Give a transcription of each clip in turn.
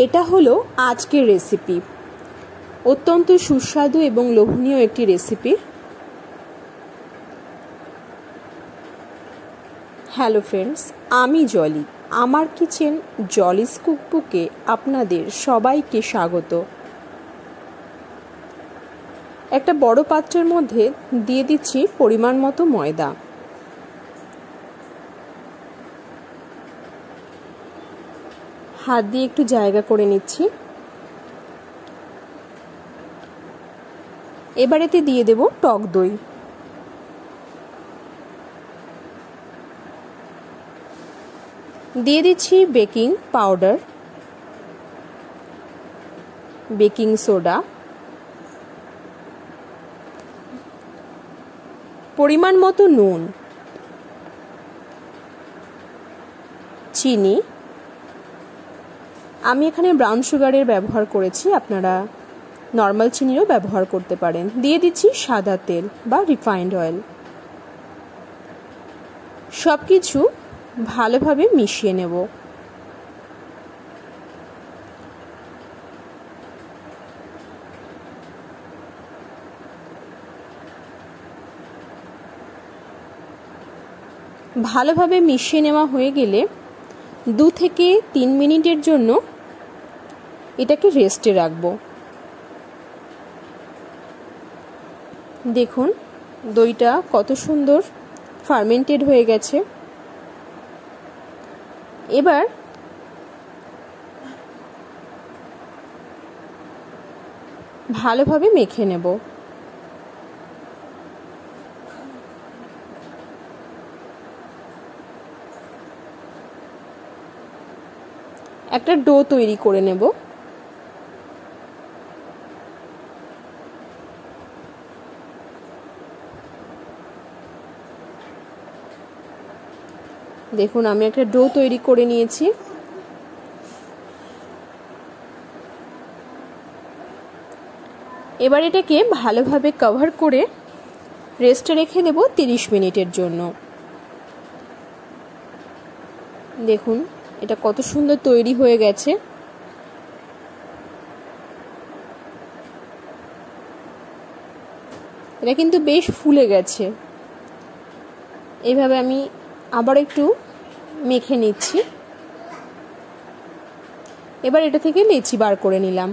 এটা হলো আজকের রেসিপি। অত্যন্ত সুস্বাদু এবং লোভনীয় একটি রেসিপি। হ্যালো ফ্রেন্ডস, আমি জলি। আমার কিচেন জলিস কুকবুকে আপনাদের সবাইকে স্বাগত। একটা বড় পাত্রের মধ্যে দিয়ে দিচ্ছি পরিমাণ মতো ময়দা। হাত দিয়ে একটু জায়গা করে নিচ্ছি। এবার এতে দিয়ে দেব টক দই। দিয়ে দিচ্ছি বেকিং পাউডার, বেকিং সোডা, পরিমাণ মতো নুন, চিনি। আমি এখানে ব্রাউন সুগারের ব্যবহার করেছি, আপনারা নর্মাল চিনিরও ব্যবহার করতে পারেন। দিয়ে দিচ্ছি সাদা তেল বা রিফাইন্ড অয়েল। সব কিছু ভালোভাবে মিশিয়ে নেব। ভালোভাবে মিশিয়ে নেওয়া হয়ে গেলে 2 থেকে 3 মিনিটের জন্য এটাকে রেস্টে রাখবো। দেখুন দইটা কত সুন্দর ফার্মেন্টেড হয়ে গেছে। এবার ভালোভাবে মেখে নেব। একটা ডো তৈরি করে নেব। দেখুন আমি একটা ডো তৈরি করে নিয়েছি। এবার এটাকে ভালোভাবে কভার করে রেস্টে রেখে দেব 30 মিনিটের জন্য। দেখুন এটা কত সুন্দর তৈরি হয়ে গেছে। এটা কিন্তু বেশ ফুলে গেছে। এইভাবে আমি আবার একটু মেখে নিচ্ছি। এবার এটা থেকে লেচি বার করে নিলাম।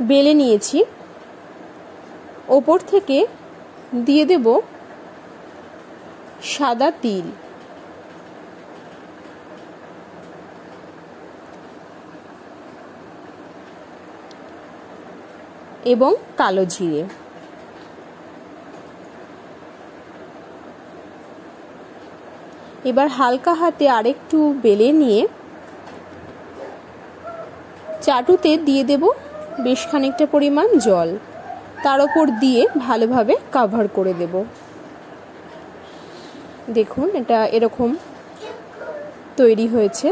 বেলে নিয়েছি। ওপর থেকে দিয়ে দেব সাদা তিল, এবং কালো জিরে। এবার হালকা হাতে আরেকটু বেলে নিয়ে চাটুতে দিয়ে দেব বেশ খানিকটা পরিমাণ জল। তার উপর দিয়ে ভালোভাবে কভার করে দেব। দেখুন এটা এরকম তৈরি হয়েছে।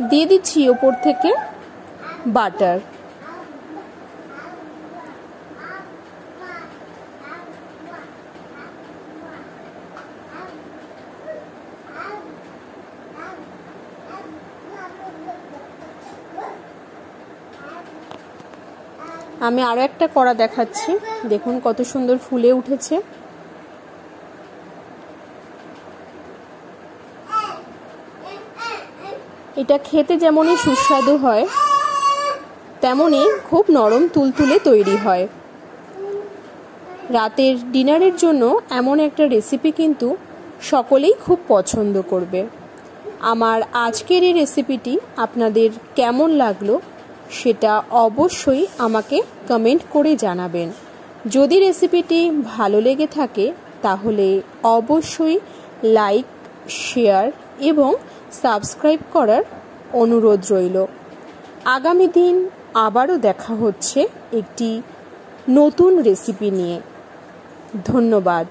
দিয়ে দিচ্ছি ওপর থেকে বাটার। আমি আরো একটা করা দেখাচ্ছি। দেখুন কত সুন্দর ফুলে উঠেছে। এটা খেতে যেমনই সুস্বাদু হয়, তেমনই খুব নরম তুলতুলে তৈরি হয়। রাতের ডিনারের জন্য এমন একটা রেসিপি কিন্তু সকলেই খুব পছন্দ করবে। আমার আজকের এই রেসিপিটি আপনাদের কেমন লাগলো সেটা অবশ্যই আমাকে কমেন্ট করে জানাবেন। যদি রেসিপিটি ভালো লেগে থাকে তাহলে অবশ্যই লাইক, শেয়ার এবং সাবস্ক্রাইব করার অনুরোধ রইল। আগামী দিন আবারও দেখা হচ্ছে একটি নতুন রেসিপি নিয়ে। ধন্যবাদ।